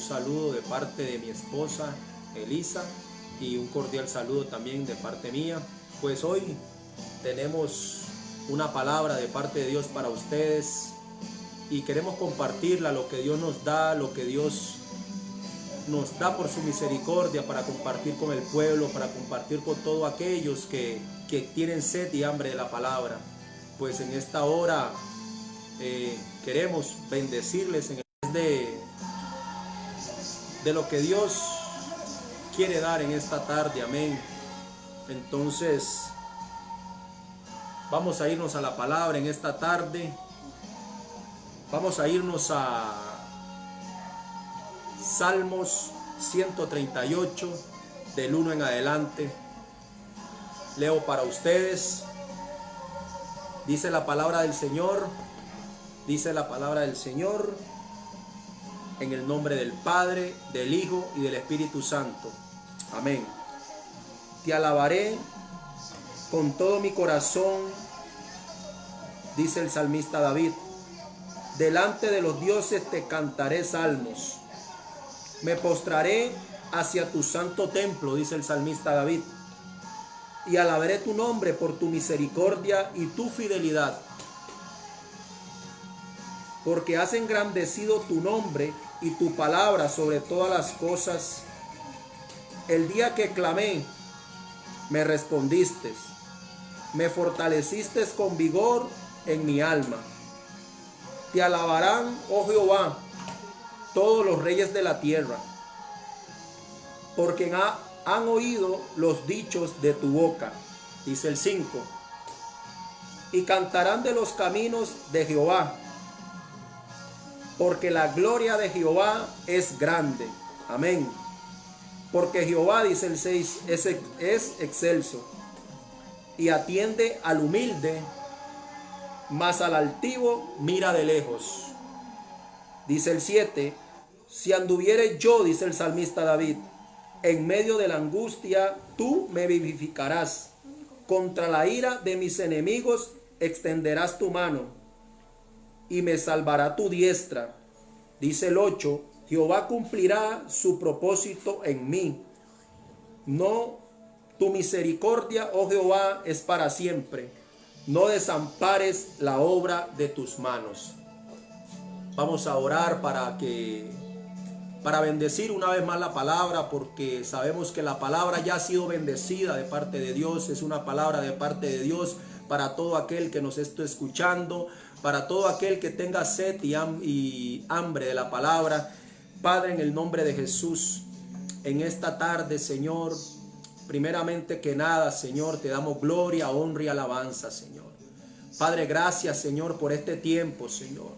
saludo de parte de mi esposa Elisa y un cordial saludo también de parte mía. Pues hoy tenemos una palabra de parte de Dios para ustedes y queremos compartirla, lo que Dios nos da, lo que Dios nos da por su misericordia, para compartir con el pueblo, para compartir con todos aquellos que tienen sed y hambre de la palabra. Pues en esta hora queremos bendecirles en el de lo que Dios quiere dar en esta tarde, amén. Entonces vamos a irnos a la palabra en esta tarde. Vamos a irnos a Salmos 138 del 1 en adelante. Leo para ustedes. Dice la palabra del Señor. Dice la palabra del Señor en el nombre del Padre, del Hijo y del Espíritu Santo. Amén. Te alabaré con todo mi corazón, dice el salmista David. Delante de los dioses te cantaré salmos. Me postraré hacia tu santo templo, dice el salmista David. Y alabaré tu nombre por tu misericordia y tu fidelidad. Porque has engrandecido tu nombre y tu palabra sobre todas las cosas. El día que clamé, me respondiste. Me fortaleciste con vigor en mi alma. Te alabarán, oh Jehová, todos los reyes de la tierra, porque han oído los dichos de tu boca, dice el 5. Y cantarán de los caminos de Jehová, porque la gloria de Jehová es grande. Amén. Porque Jehová, dice el 6, es excelso y atiende al humilde, mas al altivo mira de lejos. Dice el 7, si anduviere yo, dice el salmista David, en medio de la angustia, tú me vivificarás. Contra la ira de mis enemigos extenderás tu mano y me salvará tu diestra. Dice el 8, Jehová cumplirá su propósito en mí. No, tu misericordia, oh Jehová, es para siempre. No desampares la obra de tus manos. Vamos a orar para bendecir una vez más la palabra, porque sabemos que la palabra ya ha sido bendecida de parte de Dios. Es una palabra de parte de Dios para todo aquel que nos esté escuchando, para todo aquel que tenga sed y hambre de la palabra. Padre, en el nombre de Jesús, en esta tarde, Señor, primeramente que nada, Señor, te damos gloria, honra y alabanza, Señor. Padre, gracias, Señor, por este tiempo, Señor.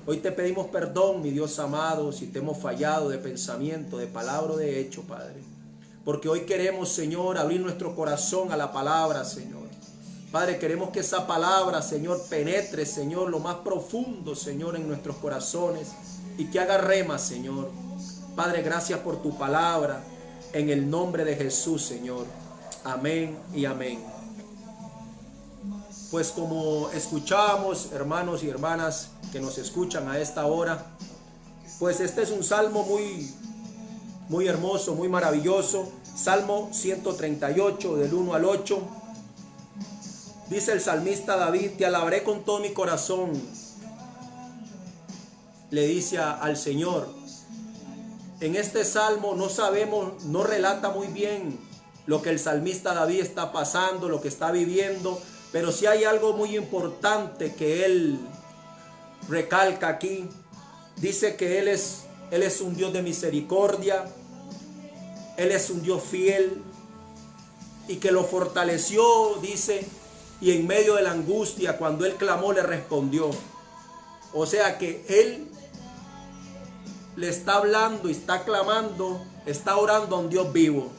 Hoy te pedimos perdón, mi Dios amado, si te hemos fallado de pensamiento, de palabra o de hecho, Padre. Porque hoy queremos, Señor, abrir nuestro corazón a la palabra, Señor. Padre, queremos que esa palabra, Señor, penetre, Señor, lo más profundo, Señor, en nuestros corazones y que haga rema, Señor. Padre, gracias por tu palabra, en el nombre de Jesús, Señor. Amén y amén. Pues como escuchábamos, hermanos y hermanas que nos escuchan a esta hora, pues este es un salmo muy hermoso, muy maravilloso. Salmo 138 del 1 al 8. Dice el salmista David, te alabaré con todo mi corazón. Le dice al Señor. En este salmo no relata muy bien lo que el salmista David está pasando, lo que está viviendo, pero sí hay algo muy importante que él recalca aquí. Dice que Él es un Dios de misericordia, Él es un Dios fiel y que lo fortaleció, dice, y en medio de la angustia, cuando él clamó, le respondió. O sea que él le está hablando y está clamando, está orando a un Dios vivo.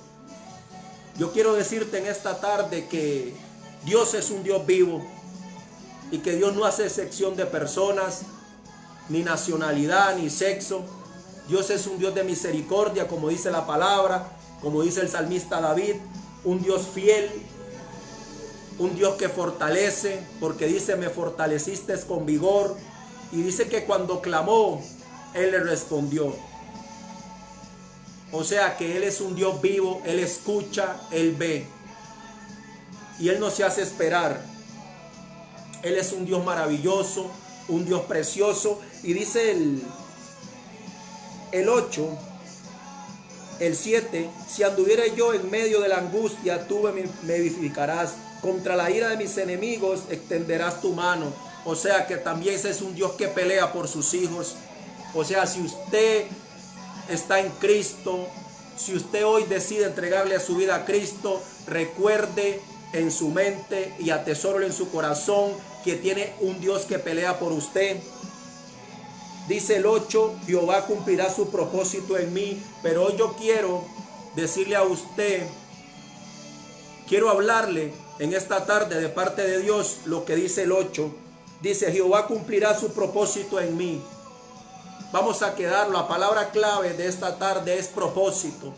Yo quiero decirte en esta tarde que Dios es un Dios vivo y que Dios no hace excepción de personas, ni nacionalidad, ni sexo. Dios es un Dios de misericordia, como dice la palabra, como dice el salmista David, un Dios fiel, un Dios que fortalece, porque dice, me fortaleciste con vigor, y dice que cuando clamó, Él le respondió. O sea que Él es un Dios vivo, Él escucha, Él ve. Y Él no se hace esperar. Él es un Dios maravilloso, un Dios precioso. Y dice el 8, el 7, si anduviera yo en medio de la angustia, tú me vivificarás. Contra la ira de mis enemigos extenderás tu mano. O sea que también ese es un Dios que pelea por sus hijos. O sea, si usted está en Cristo, si usted hoy decide entregarle a su vida a Cristo, recuerde en su mente y atesórelo en su corazón que tiene un Dios que pelea por usted. Dice el 8, Jehová cumplirá su propósito en mí. Pero hoy yo quiero decirle a usted, quiero hablarle en esta tarde de parte de Dios lo que dice el 8. Dice, Jehová cumplirá su propósito en mí. Vamos a quedar, la palabra clave de esta tarde es propósito.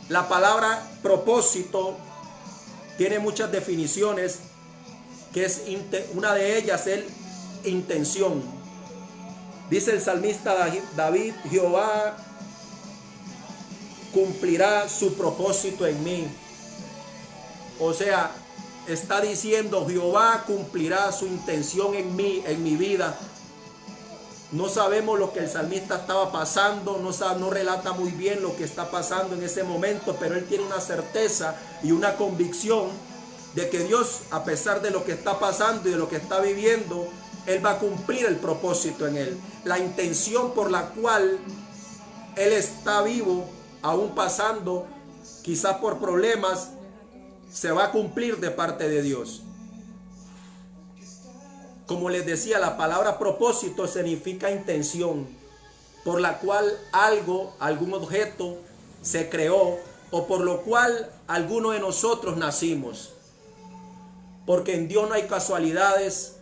La palabra propósito tiene muchas definiciones, que es una de ellas es intención. Dice el salmista David, Jehová cumplirá su propósito en mí. O sea, está diciendo, Jehová cumplirá su intención en mí, en mi vida. No sabemos lo que el salmista estaba pasando, no relata muy bien lo que está pasando en ese momento, pero él tiene una certeza y una convicción de que Dios, a pesar de lo que está pasando y de lo que está viviendo, Él va a cumplir el propósito en él. La intención por la cual él está vivo, aún pasando quizás por problemas, se va a cumplir de parte de Dios. Como les decía, la palabra propósito significa intención, por la cual algo, algún objeto se creó o por lo cual alguno de nosotros nacimos. Porque en Dios no hay casualidades.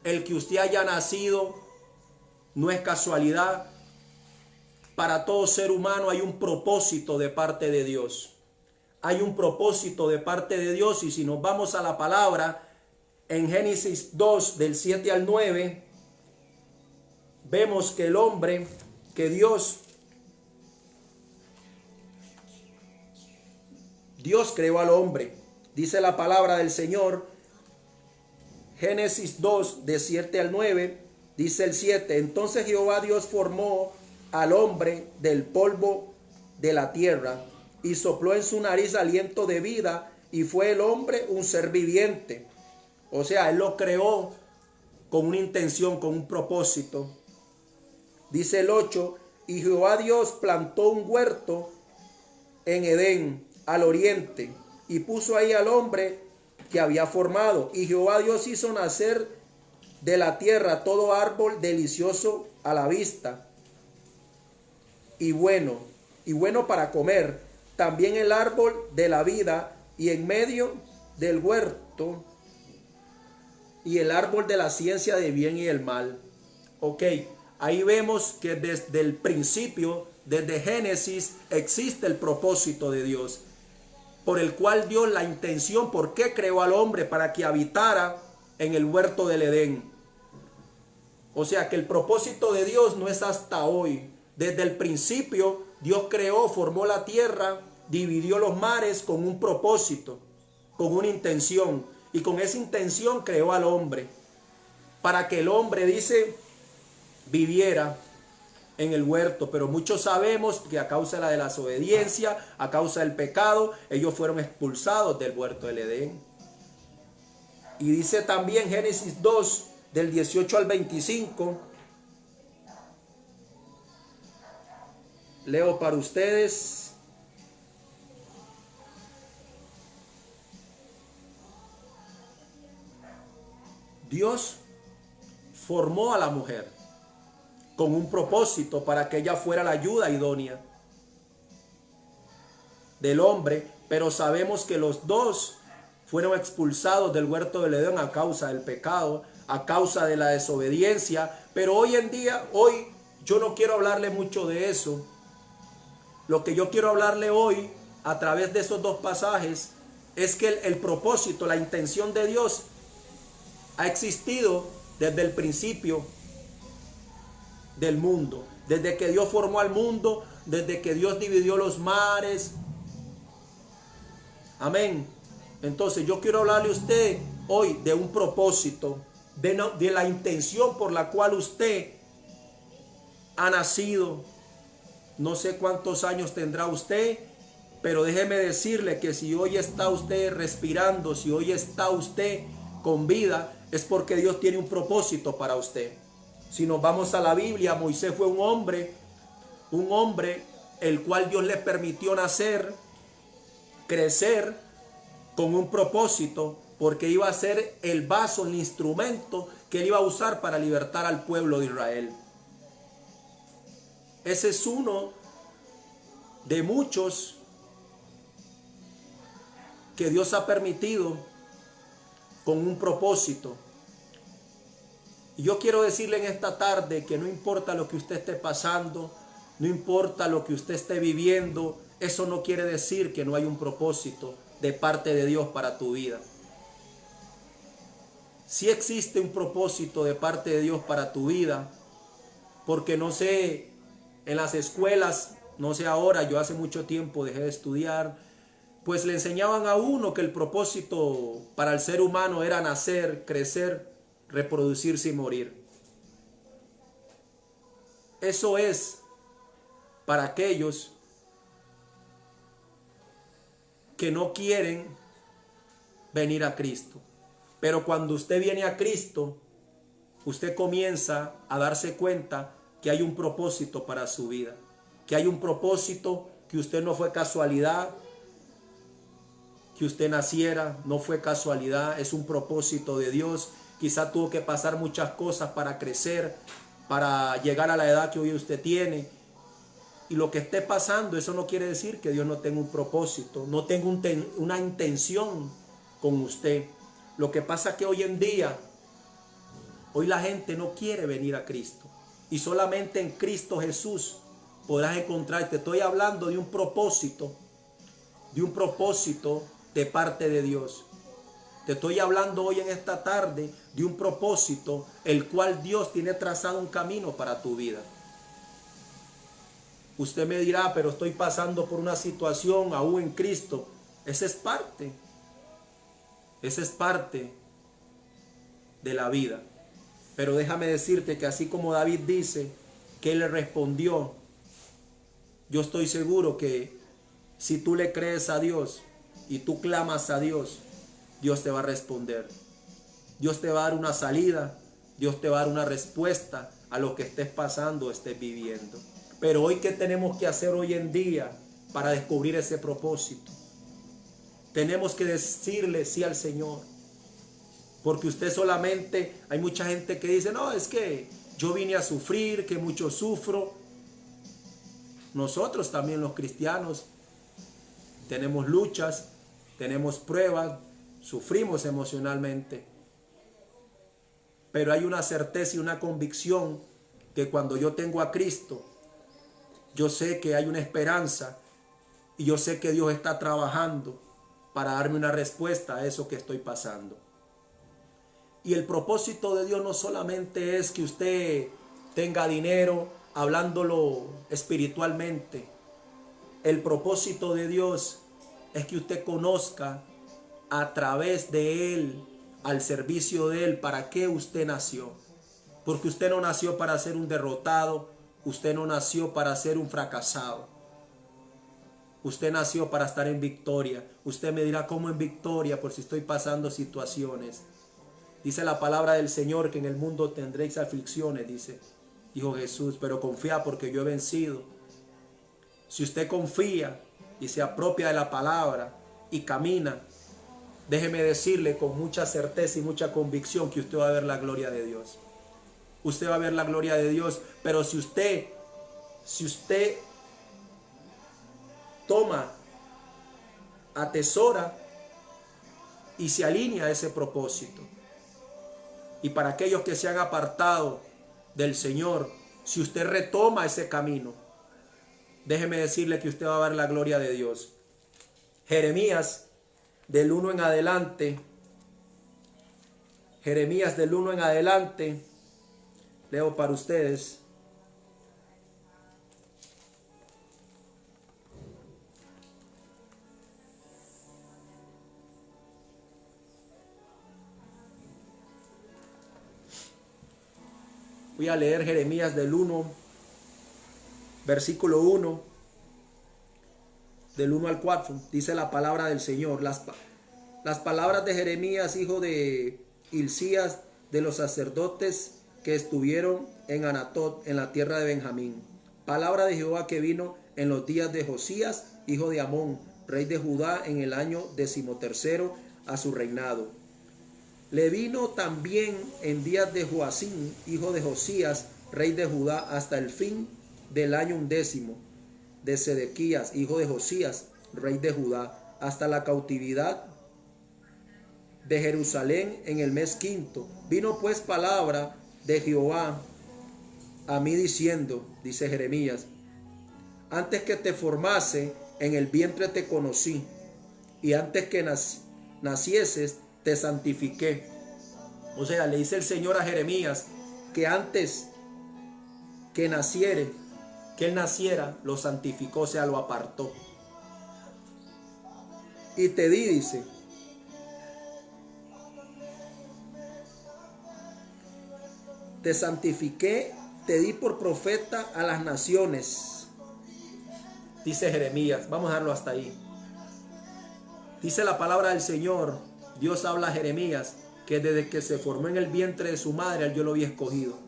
El que usted haya nacido no es casualidad. Para todo ser humano hay un propósito de parte de Dios. Hay un propósito de parte de Dios, y si nos vamos a la palabra, en Génesis 2, del 7 al 9, vemos que el hombre, que Dios creó al hombre. Dice la palabra del Señor, Génesis 2, de 7 al 9, dice el 7, entonces Jehová Dios formó al hombre del polvo de la tierra y sopló en su nariz aliento de vida, y fue el hombre un ser viviente. O sea, él lo creó con una intención, con un propósito. Dice el 8, y Jehová Dios plantó un huerto en Edén, al oriente, y puso ahí al hombre que había formado. Y Jehová Dios hizo nacer de la tierra todo árbol delicioso a la vista y bueno para comer, también el árbol de la vida, y en medio del huerto y el árbol de la ciencia del bien y el mal. Ok, ahí vemos que desde el principio, desde Génesis, existe el propósito de Dios, por el cual Dios, la intención, por qué creó al hombre, para que habitara en el huerto del Edén. O sea que el propósito de Dios no es hasta hoy. Desde el principio Dios creó, formó la tierra, dividió los mares con un propósito, con una intención. Y con esa intención creó al hombre, para que el hombre, dice, viviera en el huerto. Pero muchos sabemos que a causa de la desobediencia, a causa del pecado, ellos fueron expulsados del huerto del Edén. Y dice también Génesis 2, del 18 al 25. Leo para ustedes. Dios formó a la mujer con un propósito, para que ella fuera la ayuda idónea del hombre, pero sabemos que los dos fueron expulsados del huerto del Edén a causa del pecado, a causa de la desobediencia. Pero hoy en día, hoy yo no quiero hablarle mucho de eso. Lo que yo quiero hablarle hoy, a través de esos dos pasajes, es que el propósito, la intención de Dios ha existido desde el principio del mundo. Desde que Dios formó al mundo, desde que Dios dividió los mares. Amén. Entonces yo quiero hablarle a usted hoy de un propósito, de la intención por la cual usted ha nacido. No sé cuántos años tendrá usted, pero déjeme decirle que si hoy está usted respirando, si hoy está usted con vida, es porque Dios tiene un propósito para usted. Si nos vamos a la Biblia, Moisés fue un hombre el cual Dios le permitió nacer, crecer con un propósito, porque iba a ser el vaso, el instrumento que él iba a usar para libertar al pueblo de Israel. Ese es uno de muchos que Dios ha permitido con un propósito. Y yo quiero decirle en esta tarde que no importa lo que usted esté pasando, no importa lo que usted esté viviendo, eso no quiere decir que no hay un propósito de parte de Dios para tu vida. Sí existe un propósito de parte de Dios para tu vida, porque no sé, en las escuelas, no sé ahora, yo hace mucho tiempo dejé de estudiar, pues le enseñaban a uno que el propósito para el ser humano era nacer, crecer, reproducirse y morir. Eso es para aquellos que no quieren venir a Cristo. Pero cuando usted viene a Cristo, usted comienza a darse cuenta que hay un propósito para su vida, que hay un propósito, que usted no fue casualidad, que usted naciera, no fue casualidad, es un propósito de Dios. Quizá tuvo que pasar muchas cosas para crecer, para llegar a la edad que hoy usted tiene. Y lo que esté pasando, eso no quiere decir que Dios no tenga un propósito, no tenga una intención con usted. Lo que pasa es que hoy en día, hoy la gente no quiere venir a Cristo. Y solamente en Cristo Jesús podrás encontrar. Te estoy hablando de un propósito de parte de Dios. Te estoy hablando hoy en esta tarde de un propósito el cual Dios tiene trazado un camino para tu vida. Usted me dirá, pero estoy pasando por una situación aún en Cristo. Esa es parte de la vida. Pero déjame decirte que así como David dice que él le respondió, yo estoy seguro que si tú le crees a Dios y tú clamas a Dios, Dios te va a responder. Dios te va a dar una salida, Dios te va a dar una respuesta a lo que estés pasando, estés viviendo. Pero hoy, ¿qué tenemos que hacer hoy en día para descubrir ese propósito? Tenemos que decirle sí al Señor. Porque usted solamente, hay mucha gente que dice, no, es que yo vine a sufrir, que mucho sufro. Nosotros también los cristianos tenemos luchas, tenemos pruebas, sufrimos emocionalmente. Pero hay una certeza y una convicción que cuando yo tengo a Cristo, yo sé que hay una esperanza y yo sé que Dios está trabajando para darme una respuesta a eso que estoy pasando. Y el propósito de Dios no solamente es que usted tenga dinero, hablándolo espiritualmente. El propósito de Dios es que usted conozca a través de Él, al servicio de Él, para qué usted nació. Porque usted no nació para ser un derrotado, usted no nació para ser un fracasado. Usted nació para estar en victoria. Usted me dirá, ¿cómo en victoria? Por si estoy pasando situaciones. Dice la palabra del Señor que en el mundo tendréis aflicciones, dijo Jesús, pero confía porque yo he vencido. Si usted confía y se apropia de la palabra y camina, déjeme decirle con mucha certeza y mucha convicción que usted va a ver la gloria de Dios. Usted va a ver la gloria de Dios, pero si usted toma, atesora y se alinea a ese propósito. Y para aquellos que se han apartado del Señor, si usted retoma ese camino, déjeme decirle que usted va a ver la gloria de Dios. Jeremías del 1 en adelante, leo para ustedes. Voy a leer Jeremías del 1, versículo 1, del 1 al 4. Dice la palabra del Señor. Las palabras de Jeremías, hijo de Hilcías, de los sacerdotes que estuvieron en Anatot, en la tierra de Benjamín. Palabra de Jehová que vino en los días de Josías, hijo de Amón, rey de Judá, en el año 13º a su reinado. Le vino también en días de Joacim, hijo de Josías, rey de Judá, hasta el fin del año 10 de Sedequías, hijo de Josías, rey de Judá, hasta la cautividad de Jerusalén en el mes 5. Vino pues palabra de Jehová a mí diciendo, dice Jeremías, antes que te formase en el vientre te conocí, y antes que nacieses te santifiqué. O sea, le dice el Señor a Jeremías que antes que él naciera, lo santificó, o sea, lo apartó. Y te di, dice, te santifiqué, te di por profeta a las naciones. Dice Jeremías, vamos a dejarlo hasta ahí. Dice la palabra del Señor, Dios habla a Jeremías, que desde que se formó en el vientre de su madre, yo lo había escogido.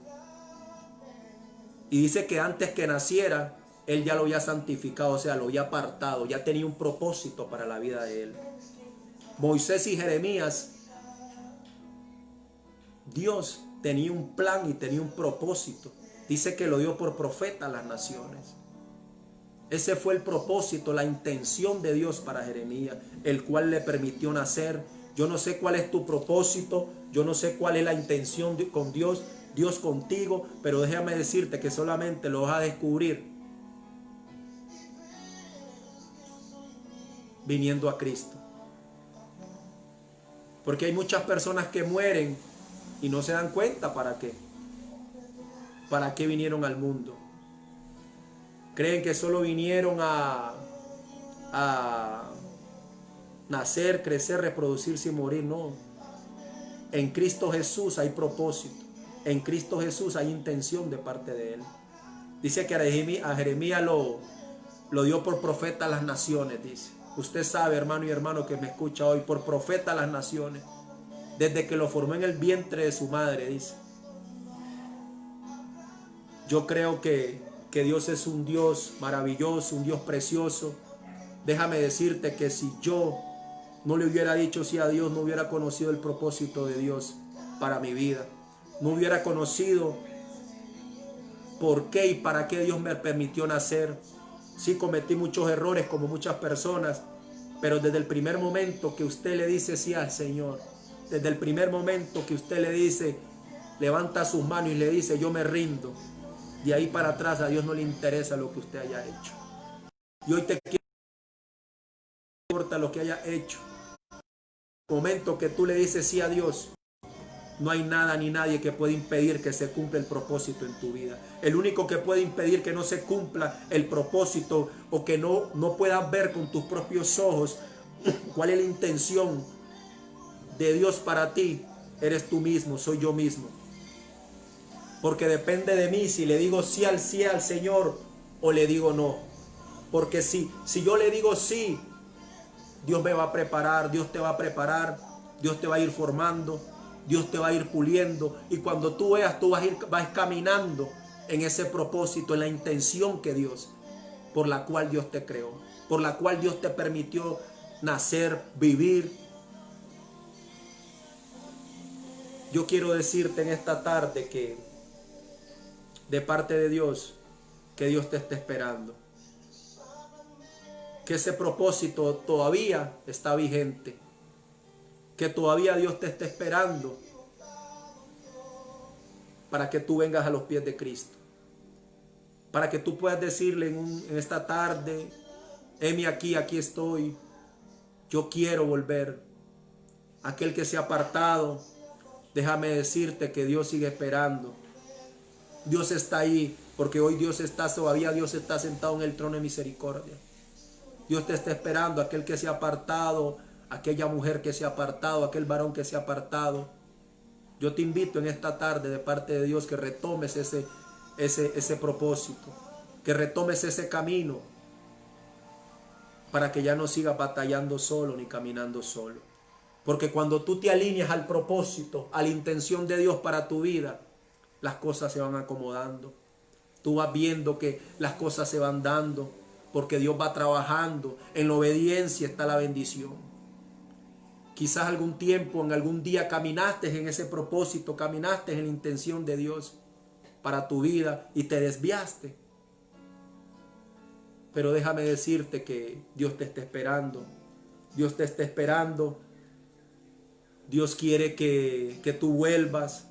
Y dice que antes que naciera, él ya lo había santificado, o sea, lo había apartado, ya tenía un propósito para la vida de él. Moisés y Jeremías, Dios tenía un plan y tenía un propósito. Dice que lo dio por profeta a las naciones. Ese fue el propósito, la intención de Dios para Jeremías, el cual le permitió nacer. Yo no sé cuál es tu propósito, yo no sé cuál es la intención con Dios, Dios contigo, pero déjame decirte que solamente lo vas a descubrir viniendo a Cristo. Porque hay muchas personas que mueren y no se dan cuenta para qué vinieron al mundo. Creen que solo vinieron a nacer, crecer, reproducirse y morir. No. En Cristo Jesús hay propósito. En Cristo Jesús hay intención de parte de Él. Dice que a Jeremías lo dio por profeta a las naciones, dice. Usted sabe, hermano y hermano que me escucha hoy, por profeta a las naciones. Desde que lo formó en el vientre de su madre, dice. Yo creo que Dios es un Dios maravilloso, un Dios precioso. Déjame decirte que si yo no le hubiera dicho sí a Dios, no hubiera conocido el propósito de Dios para mi vida. No hubiera conocido por qué y para qué Dios me permitió nacer. Sí, cometí muchos errores como muchas personas, pero desde el primer momento que usted le dice sí al Señor, desde el primer momento que usted le dice, levanta sus manos y le dice, yo me rindo, de ahí para atrás a Dios no le interesa lo que usted haya hecho. Y hoy te quiero, no importa lo que haya hecho. En el momento que tú le dices sí a Dios, no hay nada ni nadie que pueda impedir que se cumpla el propósito en tu vida. El único que puede impedir que no se cumpla el propósito o que no puedas ver con tus propios ojos cuál es la intención de Dios para ti, eres tú mismo, soy yo mismo. Porque depende de mí si le digo sí al Señor o le digo no. Porque si yo le digo sí, Dios me va a preparar, Dios te va a preparar, Dios te va a ir formando, Dios te va a ir puliendo. Y cuando tú veas, tú vas caminando en ese propósito, en la intención que Dios, por la cual Dios te creó, por la cual Dios te permitió nacer, vivir. Yo quiero decirte en esta tarde que de parte de Dios, que Dios te está esperando. Que ese propósito todavía está vigente. Que todavía Dios te está esperando para que tú vengas a los pies de Cristo. Para que tú puedas decirle en esta tarde, heme aquí estoy. Yo quiero volver. Aquel que se ha apartado, déjame decirte que Dios sigue esperando. Dios está ahí, porque hoy Dios está sentado en el trono de misericordia. Dios te está esperando, aquel que se ha apartado, aquella mujer que se ha apartado, aquel varón que se ha apartado. Yo te invito en esta tarde de parte de Dios que retomes ese propósito, que retomes ese camino, para que ya no sigas batallando solo ni caminando solo. Porque cuando tú te alineas al propósito, a la intención de Dios para tu vida, las cosas se van acomodando. Tú vas viendo que las cosas se van dando, porque Dios va trabajando. En la obediencia está la bendición. Quizás algún tiempo, en algún día caminaste en ese propósito, caminaste en la intención de Dios para tu vida y te desviaste. Pero déjame decirte que Dios te está esperando. Dios te está esperando. Dios quiere que tú vuelvas.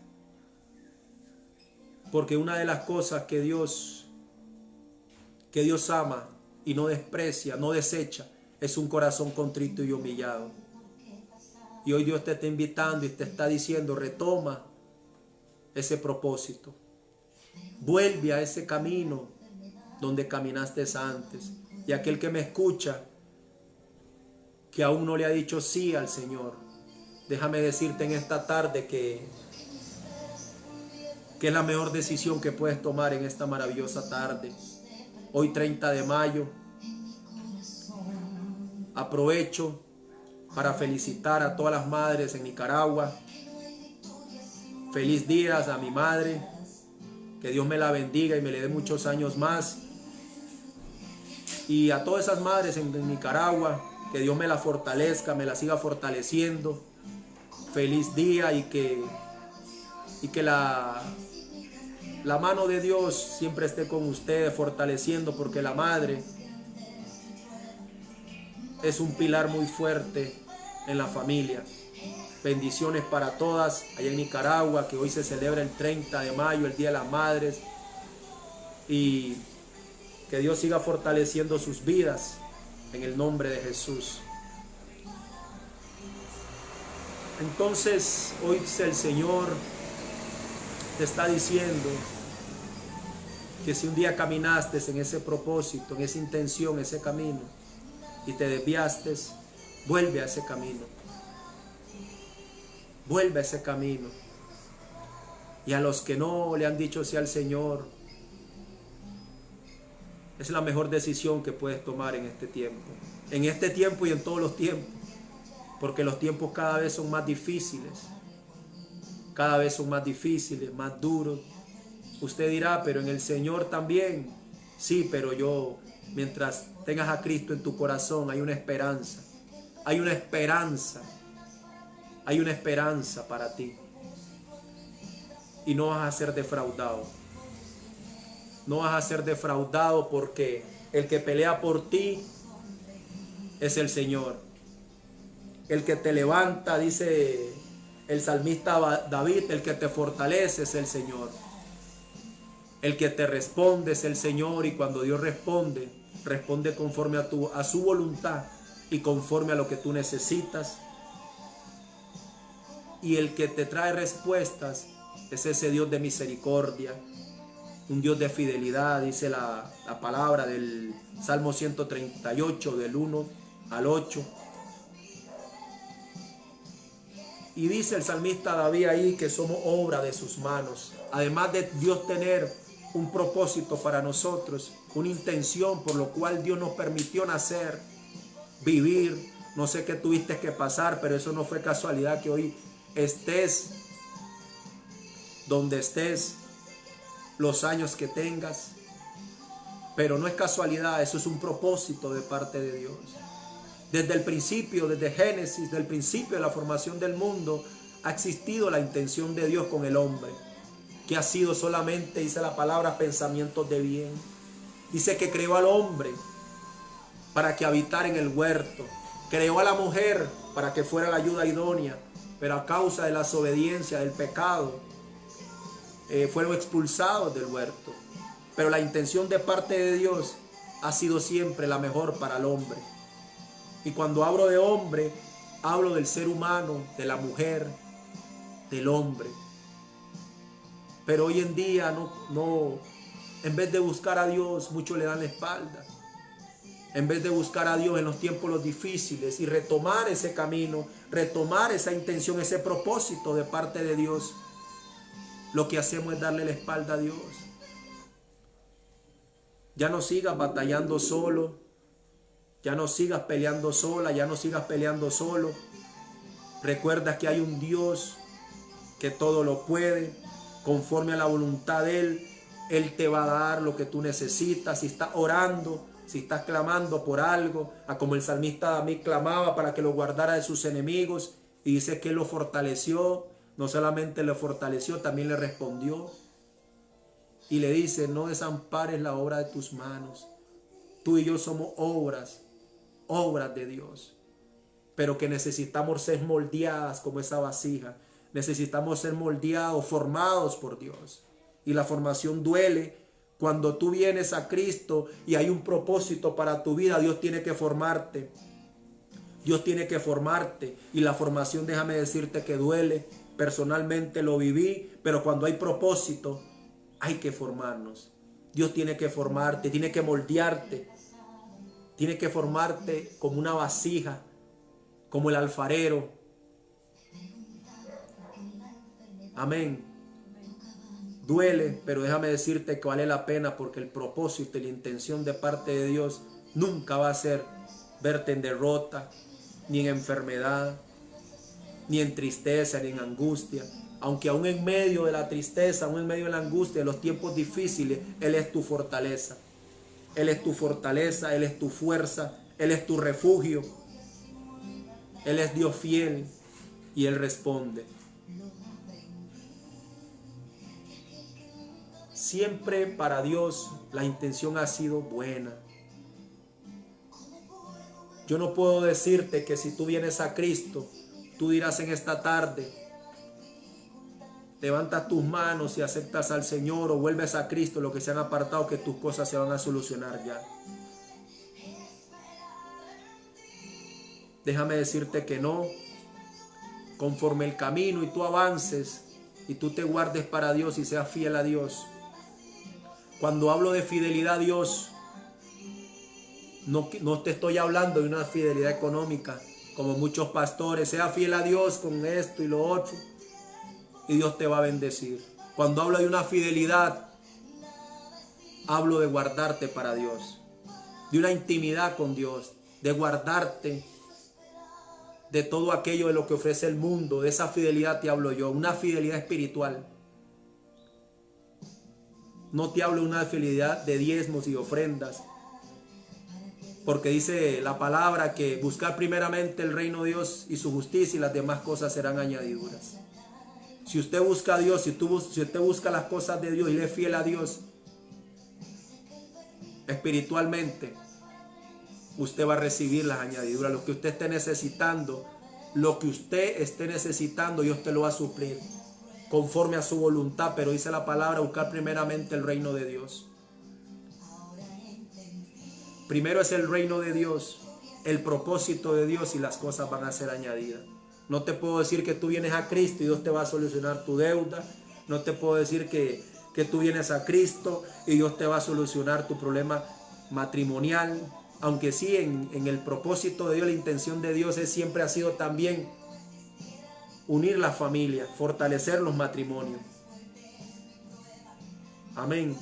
Porque una de las cosas que Dios ama y no desprecia, no desecha, es un corazón contrito y humillado. Y hoy Dios te está invitando y te está diciendo, retoma ese propósito. Vuelve a ese camino donde caminaste antes. Y aquel que me escucha, que aún no le ha dicho sí al Señor, déjame decirte en esta tarde que es la mejor decisión que puedes tomar en esta maravillosa tarde. Hoy 30 de mayo, aprovecho para felicitar a todas las madres en Nicaragua. Feliz día a mi madre, que Dios me la bendiga y me le dé muchos años más. Y a todas esas madres en Nicaragua, que Dios me la fortalezca, me la siga fortaleciendo. Feliz día y que la mano de Dios siempre esté con ustedes, fortaleciendo, porque la madre es un pilar muy fuerte en la familia. Bendiciones para todas allá en Nicaragua, que hoy se celebra el 30 de mayo, el Día de las Madres. Y que Dios siga fortaleciendo sus vidas en el nombre de Jesús. Entonces, hoy el Señor te está diciendo que si un día caminaste en ese propósito, en esa intención, ese camino, y te desviaste, vuelve a ese camino. Vuelve a ese camino. Y a los que no le han dicho sí al Señor, es la mejor decisión que puedes tomar en este tiempo. En este tiempo y en todos los tiempos. Porque los tiempos cada vez son más difíciles. Cada vez son más difíciles, más duros. Usted dirá, pero en el Señor también. Sí, pero mientras tengas a Cristo en tu corazón, hay una esperanza. Hay una esperanza. Hay una esperanza para ti. Y no vas a ser defraudado. No vas a ser defraudado, porque el que pelea por ti es el Señor. El que te levanta, dice el salmista David, el que te fortalece es el Señor. El que te responde es el Señor, y cuando Dios responde conforme a su voluntad y conforme a lo que tú necesitas. Y el que te trae respuestas es ese Dios de misericordia, un Dios de fidelidad, dice la palabra del Salmo 138, del 1 al 8. Y dice el salmista David ahí que somos obra de sus manos. Además de Dios tener un propósito para nosotros, una intención por lo cual Dios nos permitió nacer, vivir. No sé qué tuviste que pasar, pero eso no fue casualidad que hoy estés donde estés, los años que tengas. Pero no es casualidad, eso es un propósito de parte de Dios. Desde el principio, desde Génesis, del principio de la formación del mundo, ha existido la intención de Dios con el hombre, que ha sido solamente, dice la palabra, pensamientos de bien. Dice que creó al hombre para que habitara en el huerto. Creó a la mujer para que fuera la ayuda idónea, pero a causa de la desobediencia, del pecado, fueron expulsados del huerto. Pero la intención de parte de Dios ha sido siempre la mejor para el hombre. Y cuando hablo de hombre, hablo del ser humano, de la mujer, del hombre. Pero hoy en día en vez de buscar a Dios, muchos le dan la espalda. en vez de buscar a Dios en los tiempos difíciles y retomar ese camino, retomar esa intención, ese propósito de parte de Dios, lo que hacemos es darle la espalda a Dios. Ya no sigas batallando solo, ya no sigas peleando sola, ya no sigas peleando solo. Recuerda que hay un Dios que todo lo puede, conforme a la voluntad de Él. Él te va a dar lo que tú necesitas. Si estás orando, si estás clamando por algo, como el salmista David clamaba para que lo guardara de sus enemigos, y dice que Él lo fortaleció, no solamente lo fortaleció, también le respondió. Y le dice, no desampares la obra de tus manos. Tú y yo somos obras de Dios, pero que necesitamos ser moldeadas como esa vasija. Necesitamos ser moldeados, formados por Dios. Y la formación duele. Cuando tú vienes a Cristo y hay un propósito para tu vida, Dios tiene que formarte. Dios tiene que formarte. Y la formación, déjame decirte que duele. Personalmente lo viví, pero cuando hay propósito, hay que formarnos. Dios tiene que formarte, tiene que moldearte. Tiene que formarte como una vasija, como el alfarero. Amén. Duele, pero déjame decirte que vale la pena, porque el propósito y la intención de parte de Dios nunca va a ser verte en derrota, ni en enfermedad, ni en tristeza, ni en angustia. Aunque aún en medio de la tristeza, aún en medio de la angustia, de los tiempos difíciles, Él es tu fortaleza. Él es tu fortaleza, Él es tu fuerza, Él es tu refugio. Él es Dios fiel y Él responde. Siempre para Dios la intención ha sido buena. Yo no puedo decirte que si tú vienes a Cristo, tú dirás en esta tarde, levantas tus manos y aceptas al Señor o vuelves a Cristo, lo que se han apartado, que tus cosas se van a solucionar ya. Déjame decirte que no. Conforme el camino y tú avances y tú te guardes para Dios y seas fiel a Dios. Cuando hablo de fidelidad a Dios, no te estoy hablando de una fidelidad económica, como muchos pastores. Sea fiel a Dios con esto y lo otro, y Dios te va a bendecir. Cuando hablo de una fidelidad, hablo de guardarte para Dios, de una intimidad con Dios, de guardarte de todo aquello de lo que ofrece el mundo. De esa fidelidad te hablo yo, una fidelidad espiritual. No te hablo de una fidelidad de diezmos y ofrendas, porque dice la palabra que buscar primeramente el reino de Dios y su justicia, y las demás cosas serán añadiduras. Si usted busca a Dios, si usted busca las cosas de Dios y le es fiel a Dios espiritualmente, usted va a recibir las añadiduras. Lo que usted esté necesitando, Dios te lo va a suplir conforme a su voluntad. Pero dice la palabra, buscar primeramente el reino de Dios. Primero es el reino de Dios, el propósito de Dios, y las cosas van a ser añadidas. No te puedo decir que tú vienes a Cristo y Dios te va a solucionar tu deuda. No te puedo decir que tú vienes a Cristo y Dios te va a solucionar tu problema matrimonial. Aunque sí, en el propósito de Dios, la intención de Dios siempre ha sido también unir la familia, fortalecer los matrimonios. Amén.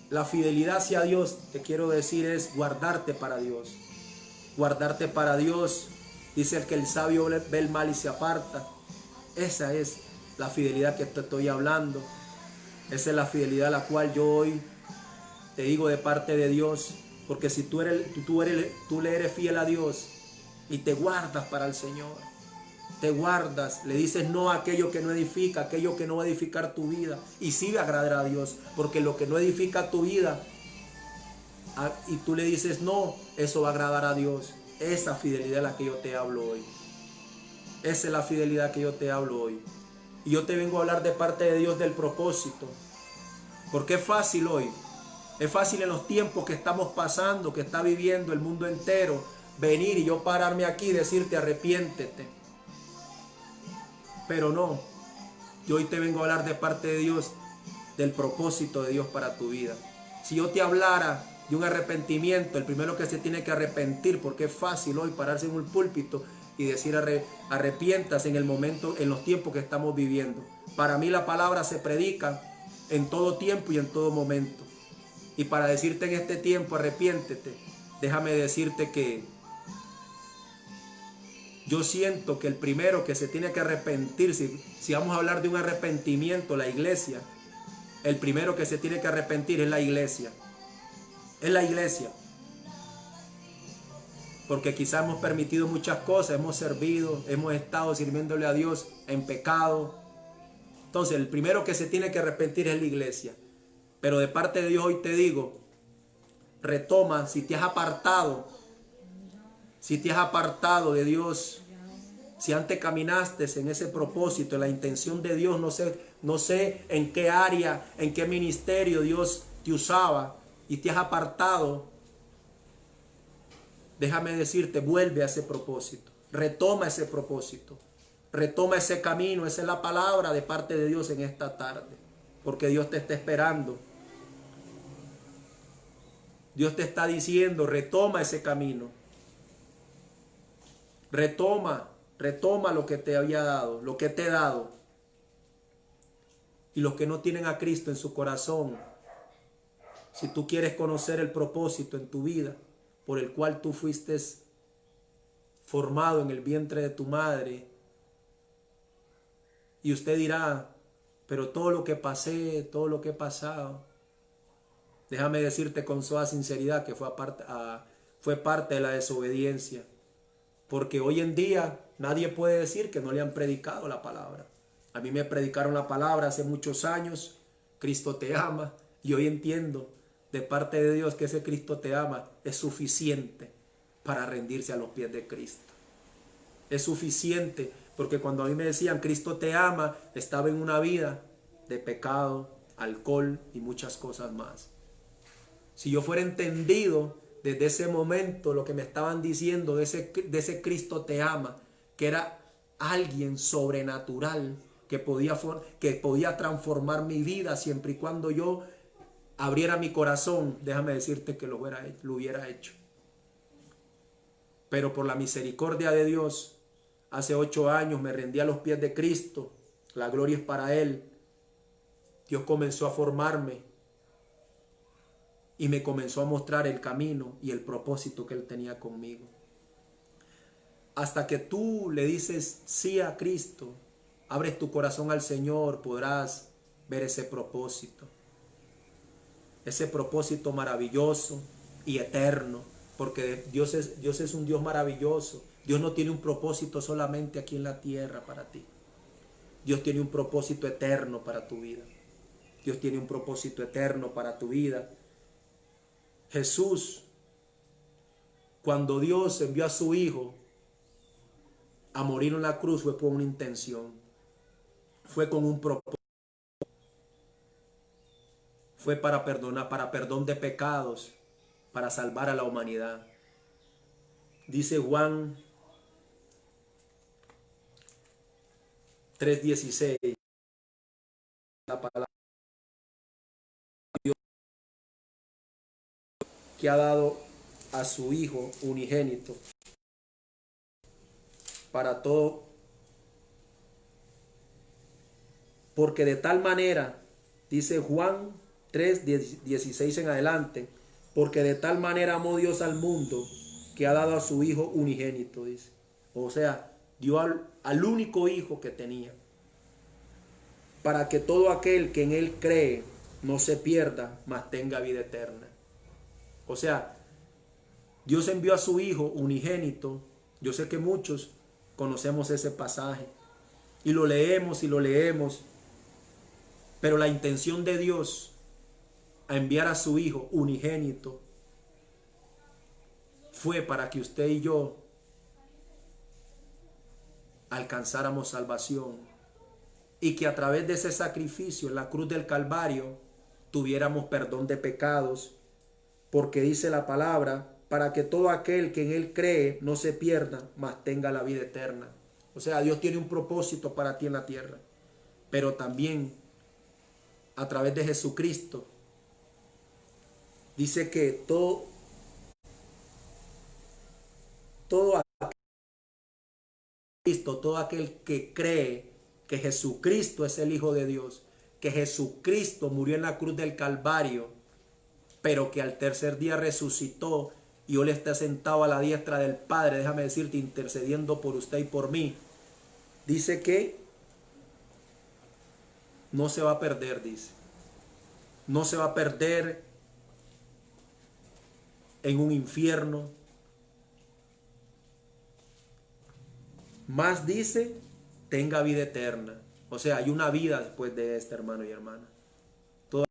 La fidelidad hacia Dios, te quiero decir, es guardarte para Dios. Guardarte para Dios. Dice el que el sabio ve el mal y se aparta. Esa es la fidelidad que te estoy hablando. Esa es la fidelidad a la cual yo hoy te digo de parte de Dios. Porque si tú le eres fiel a Dios y te guardas para el Señor, te guardas, le dices no a aquello que no edifica, aquello que no va a edificar tu vida, y sí va a agradar a Dios, porque lo que no edifica tu vida y tú le dices no, eso va a agradar a Dios. Esa fidelidad es la que yo te hablo hoy. Esa es la fidelidad que yo te hablo hoy. Y yo te vengo a hablar de parte de Dios del propósito, porque es fácil hoy. Es fácil en los tiempos que estamos pasando, que está viviendo el mundo entero, venir y yo pararme aquí y decirte arrepiéntete. Pero no, yo hoy te vengo a hablar de parte de Dios, del propósito de Dios para tu vida. Si yo te hablara de un arrepentimiento, el primero que se tiene que arrepentir, porque es fácil hoy pararse en un púlpito y decir arrepientas en el momento, en los tiempos que estamos viviendo. Para mí la palabra se predica en todo tiempo y en todo momento. Y para decirte en este tiempo, arrepiéntete, déjame decirte que yo siento que el primero que se tiene que arrepentir, si vamos a hablar de un arrepentimiento, la iglesia, el primero que se tiene que arrepentir es la iglesia. Es la iglesia. Porque quizás hemos permitido muchas cosas, hemos servido, hemos estado sirviéndole a Dios en pecado. Entonces, el primero que se tiene que arrepentir es la iglesia. Pero de parte de Dios hoy te digo, retoma, si te has apartado de Dios, si antes caminaste en ese propósito, en la intención de Dios, no sé en qué área, en qué ministerio Dios te usaba y te has apartado, déjame decirte, vuelve a ese propósito, retoma ese propósito, retoma ese camino. Esa es la palabra de parte de Dios en esta tarde, porque Dios te está esperando. Dios te está diciendo, retoma ese camino. Retoma lo que te había dado, lo que te he dado. Y los que no tienen a Cristo en su corazón, si tú quieres conocer el propósito en tu vida, por el cual tú fuiste formado en el vientre de tu madre, y usted dirá, pero todo lo que pasé, todo lo que he pasado, déjame decirte con toda sinceridad que fue parte de la desobediencia. Porque hoy en día nadie puede decir que no le han predicado la palabra. A mí me predicaron la palabra hace muchos años, Cristo te ama, y hoy entiendo de parte de Dios que ese Cristo te ama es suficiente para rendirse a los pies de Cristo. Es suficiente, porque cuando a mí me decían Cristo te ama, estaba en una vida de pecado, alcohol y muchas cosas más. Si yo fuera entendido desde ese momento lo que me estaban diciendo de ese Cristo te ama, que era alguien sobrenatural que podía transformar mi vida siempre y cuando yo abriera mi corazón, déjame decirte que lo hubiera hecho. Pero por la misericordia de Dios, hace 8 años me rendí a los pies de Cristo. La gloria es para Él. Dios comenzó a formarme y me comenzó a mostrar el camino y el propósito que Él tenía conmigo. Hasta que tú le dices sí a Cristo, abres tu corazón al Señor, podrás ver ese propósito maravilloso y eterno, porque Dios es un Dios maravilloso. Dios no tiene un propósito solamente aquí en la tierra para ti. Dios tiene un propósito eterno para tu vida. Dios tiene un propósito eterno para tu vida. Jesús, cuando Dios envió a su Hijo a morir en la cruz, fue con una intención, fue con un propósito, fue para perdonar, para perdón de pecados, para salvar a la humanidad. Dice Juan 3:16, la palabra de Dios que ha dado a su Hijo unigénito para todo, porque de tal manera, dice Juan 3:16 en adelante, porque de tal manera amó Dios al mundo que ha dado a su Hijo unigénito, dice. O sea, dio al único Hijo que tenía, para que todo aquel que en Él cree no se pierda, mas tenga vida eterna. O sea, Dios envió a su Hijo unigénito. Yo sé que muchos conocemos ese pasaje y lo leemos, pero la intención de Dios a enviar a su Hijo unigénito fue para que usted y yo alcanzáramos salvación y que a través de ese sacrificio en la cruz del Calvario tuviéramos perdón de pecados, porque dice la palabra, para que todo aquel que en Él cree no se pierda, mas tenga la vida eterna. O sea, Dios tiene un propósito para ti en la tierra, pero también a través de Jesucristo Dice que todo Cristo, todo aquel que cree que Jesucristo es el Hijo de Dios, que Jesucristo murió en la cruz del Calvario, pero que al tercer día resucitó y hoy está sentado a la diestra del Padre, déjame decirte, intercediendo por usted y por mí. Dice que no se va a perder, dice. No se va a perder en un infierno. Más dice, tenga vida eterna. O sea, hay una vida después de esta, hermano y hermana. Toda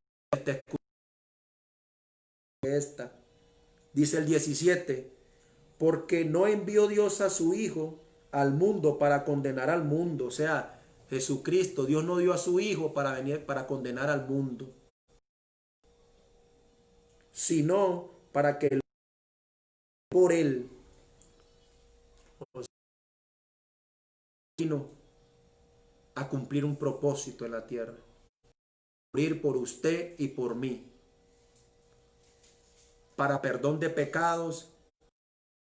esta. Dice el 17, porque no envió Dios a su Hijo al mundo para condenar al mundo. O sea, Jesucristo, Dios no dio a su Hijo para venir para condenar al mundo, sino para que por él vino a cumplir un propósito en la tierra. Morir por usted y por mí, para perdón de pecados,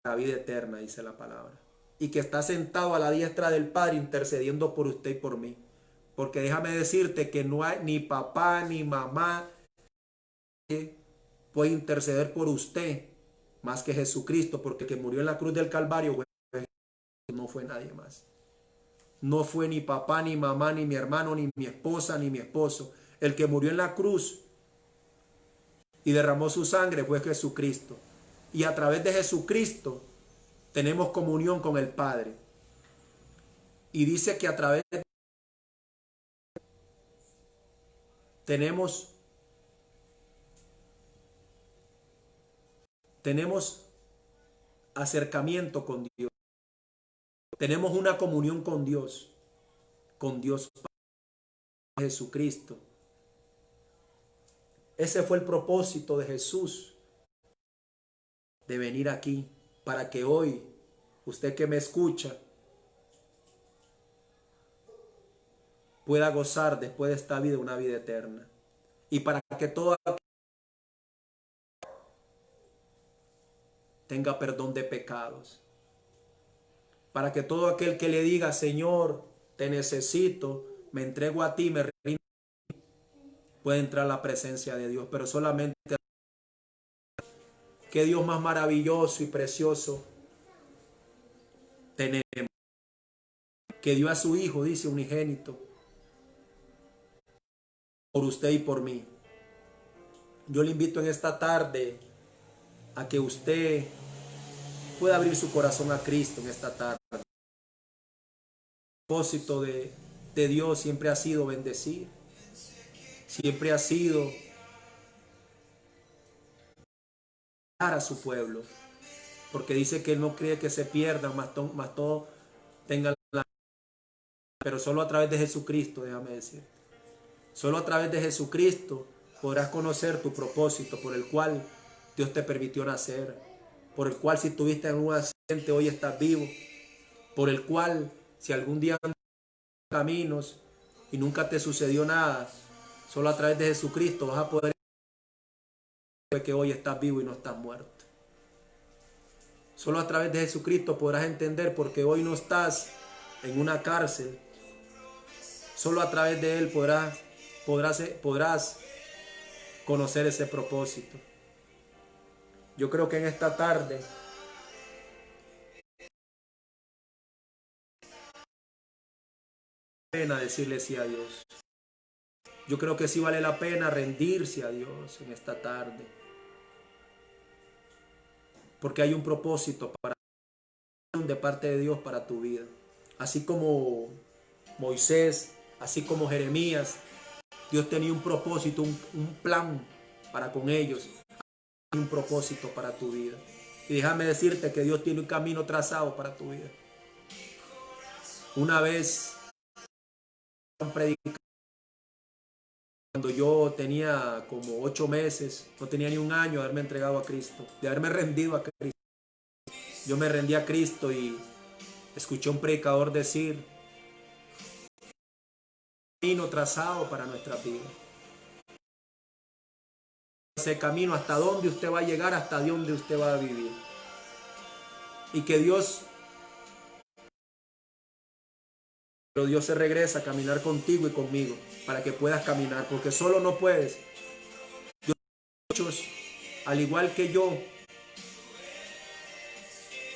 la vida eterna, dice la palabra. Y que está sentado a la diestra del Padre intercediendo por usted y por mí. Porque déjame decirte que no hay ni papá ni mamá que puede interceder por usted más que Jesucristo, porque el que murió en la cruz del Calvario no fue nadie más. No fue ni papá, ni mamá, ni mi hermano, ni mi esposa, ni mi esposo. El que murió en la cruz y derramó su sangre fue Jesucristo. Y a través de Jesucristo tenemos comunión con el Padre. Y dice que a través de tenemos acercamiento con Dios. Tenemos una comunión con Dios Jesucristo. Ese fue el propósito de Jesús, de venir aquí, para que hoy, usted que me escucha, pueda gozar después de esta vida una vida eterna. Y para que todo tenga perdón de pecados. Para que todo aquel que le diga, Señor, te necesito, me entrego a ti, me rindo, puede entrar a la presencia de Dios. Pero solamente, qué Dios más maravilloso y precioso tenemos, que dio a su Hijo, dice, unigénito, por usted y por mí. Yo le invito en esta tarde a que usted pueda abrir su corazón a Cristo en esta tarde. El propósito de Dios siempre ha sido bendecir, siempre ha sido dar a su pueblo, porque dice que Él no cree que se pierdan, más todo tengan la... Pero solo a través de Jesucristo, déjame decir, solo a través de Jesucristo podrás conocer tu propósito por el cual Dios te permitió nacer, por el cual si tuviste en un accidente hoy estás vivo, por el cual si algún día andas en caminos y nunca te sucedió nada, solo a través de Jesucristo vas a poder ver que hoy estás vivo y no estás muerto. Solo a través de Jesucristo podrás entender por qué hoy no estás en una cárcel. Solo a través de Él podrás conocer ese propósito. Yo creo que en esta tarde vale la pena decirle sí a Dios. Yo creo que sí vale la pena rendirse a Dios en esta tarde. Porque hay un propósito de parte de Dios para tu vida. Así como Moisés, así como Jeremías, Dios tenía un propósito, un plan para con ellos. Hay un propósito para tu vida. Y déjame decirte que Dios tiene un camino trazado para tu vida. Una vez cuando yo tenía como 8 meses, no tenía ni un año de haberme entregado a Cristo, de haberme rendido a Cristo. Yo me rendí a Cristo y escuché a un predicador decir, camino trazado para nuestra vida. ese camino, hasta dónde usted va a llegar, hasta dónde usted va a vivir. Y que Dios se regresa a caminar contigo y conmigo para que puedas caminar, porque solo no puedes. Muchos, al igual que yo,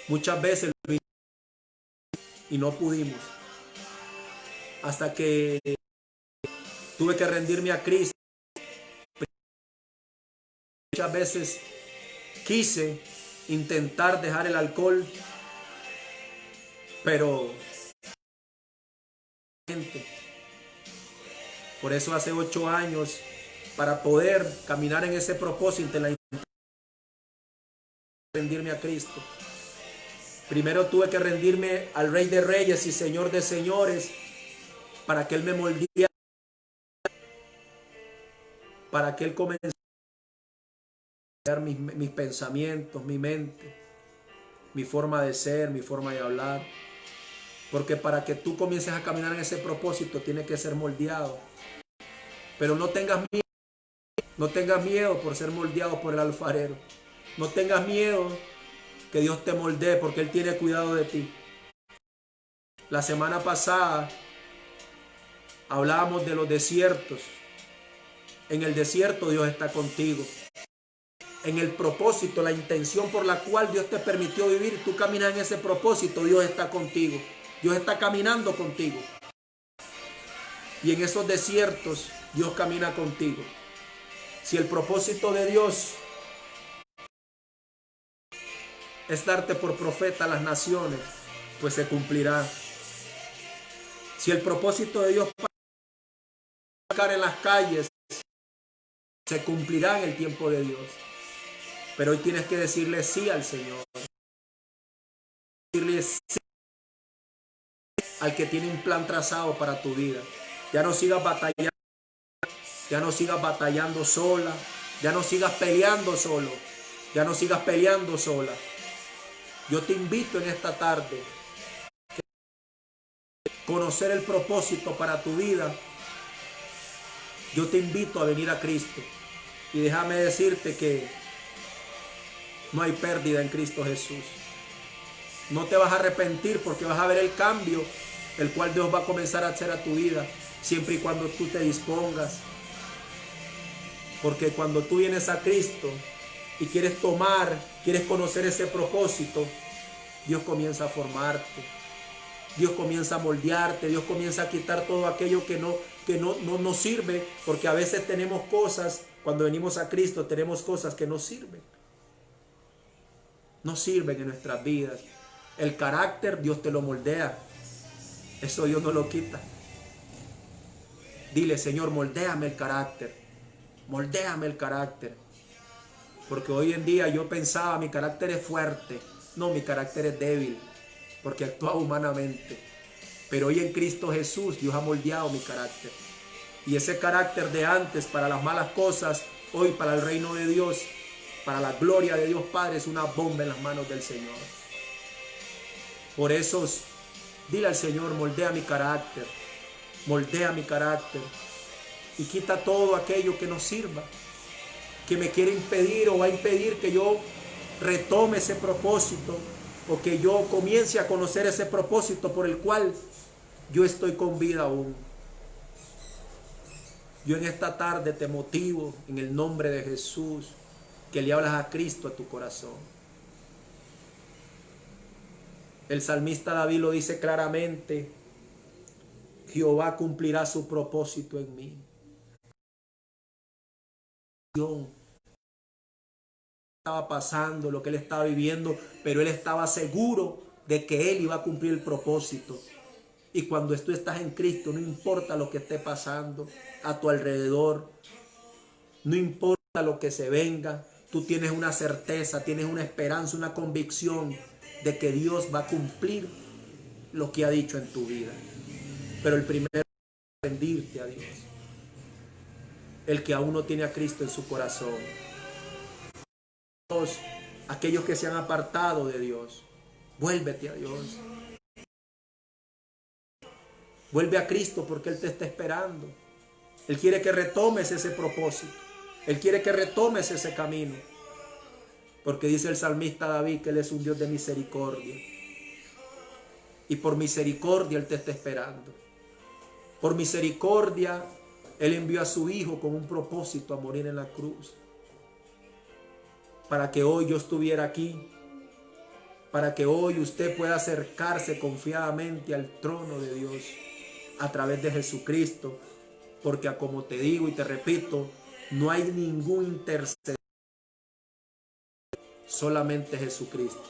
muchas veces y no pudimos, hasta que tuve que rendirme a Cristo. Muchas veces quise intentar dejar el alcohol, pero por eso hace 8 años, para poder caminar en ese propósito, rendirme a Cristo. Primero tuve que rendirme al Rey de Reyes y Señor de Señores, para que Él me moldeara, para que Él comenzara a cambiar mis pensamientos, mi mente, mi forma de ser, mi forma de hablar. Porque para que tú comiences a caminar en ese propósito, tiene que ser moldeado. Pero no tengas miedo. No tengas miedo por ser moldeado por el alfarero. No tengas miedo que Dios te moldee, porque Él tiene cuidado de ti. La semana pasada hablábamos de los desiertos. En el desierto Dios está contigo. En el propósito, la intención por la cual Dios te permitió vivir, tú caminas en ese propósito, Dios está contigo. Dios está caminando contigo. Y en esos desiertos Dios camina contigo. Si el propósito de Dios es darte por profeta a las naciones, pues se cumplirá. Si el propósito de Dios es sacar en las calles, se cumplirá en el tiempo de Dios. Pero hoy tienes que decirle sí al Señor. Decirle sí al que tiene un plan trazado para tu vida. Ya no sigas batallando. Ya no sigas batallando sola. Ya no sigas peleando solo. Ya no sigas peleando sola. Yo te invito en esta tarde a conocer el propósito para tu vida. Yo te invito a venir a Cristo. Y déjame decirte que no hay pérdida en Cristo Jesús. No te vas a arrepentir, porque vas a ver el cambio, el cual Dios va a comenzar a hacer a tu vida, siempre y cuando tú te dispongas. Porque cuando tú vienes a Cristo y quieres conocer ese propósito, Dios comienza a formarte. Dios comienza a moldearte. Dios comienza a quitar todo aquello que no nos sirve, porque a veces tenemos cosas, cuando venimos a Cristo, tenemos cosas que no sirven. No sirven en nuestras vidas. El carácter Dios te lo moldea. Eso Dios no lo quita. Dile: Señor, moldéame el carácter. Moldéame el carácter. Porque hoy en día yo pensaba, mi carácter es fuerte. No, mi carácter es débil, porque actúa humanamente. Pero hoy en Cristo Jesús Dios ha moldeado mi carácter. Y ese carácter de antes para las malas cosas, hoy para el reino de Dios, para la gloria de Dios Padre, es una bomba en las manos del Señor. Por eso, dile al Señor: moldea mi carácter. Moldea mi carácter. Y quita todo aquello que no sirva, que me quiere impedir o va a impedir que yo retome ese propósito, o que yo comience a conocer ese propósito por el cual yo estoy con vida aún. Yo en esta tarde te motivo en el nombre de Jesús, que le hablas a Cristo a tu corazón. El salmista David lo dice claramente: Jehová cumplirá su propósito en mí. Estaba pasando, lo que él estaba viviendo, pero él estaba seguro de que él iba a cumplir el propósito. Y cuando tú estás en Cristo, no importa lo que esté pasando a tu alrededor, no importa lo que se venga, tú tienes una certeza, tienes una esperanza, una convicción de que Dios va a cumplir lo que ha dicho en tu vida. Pero el primero es rendirte a Dios. El que aún no tiene a Cristo en su corazón. Aquellos que se han apartado de Dios, vuélvete a Dios. Vuelve a Cristo, porque Él te está esperando. Él quiere que retomes ese propósito. Él quiere que retomes ese camino. Porque dice el salmista David que Él es un Dios de misericordia. Y por misericordia Él te está esperando. Por misericordia Él envió a su Hijo con un propósito a morir en la cruz. Para que hoy yo estuviera aquí. Para que hoy usted pueda acercarse confiadamente al trono de Dios a través de Jesucristo. Porque como te digo y te repito, no hay ningún intercesor. Solamente Jesucristo.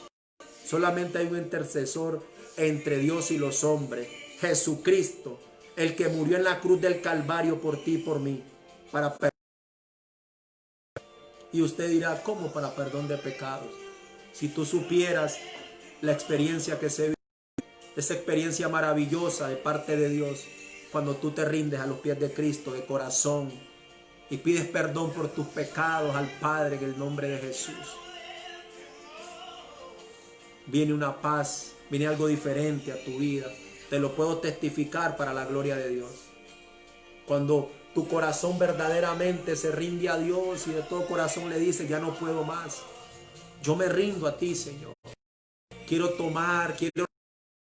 Solamente hay un intercesor entre Dios y los hombres. Jesucristo, el que murió en la cruz del Calvario por ti y por mí. Y usted dirá, ¿cómo para perdón de pecados? Si tú supieras la experiencia que se vive, esa experiencia maravillosa de parte de Dios, cuando tú te rindes a los pies de Cristo de corazón y pides perdón por tus pecados al Padre en el nombre de Jesús. Viene una paz, viene algo diferente a tu vida. Te lo puedo testificar para la gloria de Dios. Cuando tu corazón verdaderamente se rinde a Dios y de todo corazón le dice, ya no puedo más. Yo me rindo a ti, Señor. Quiero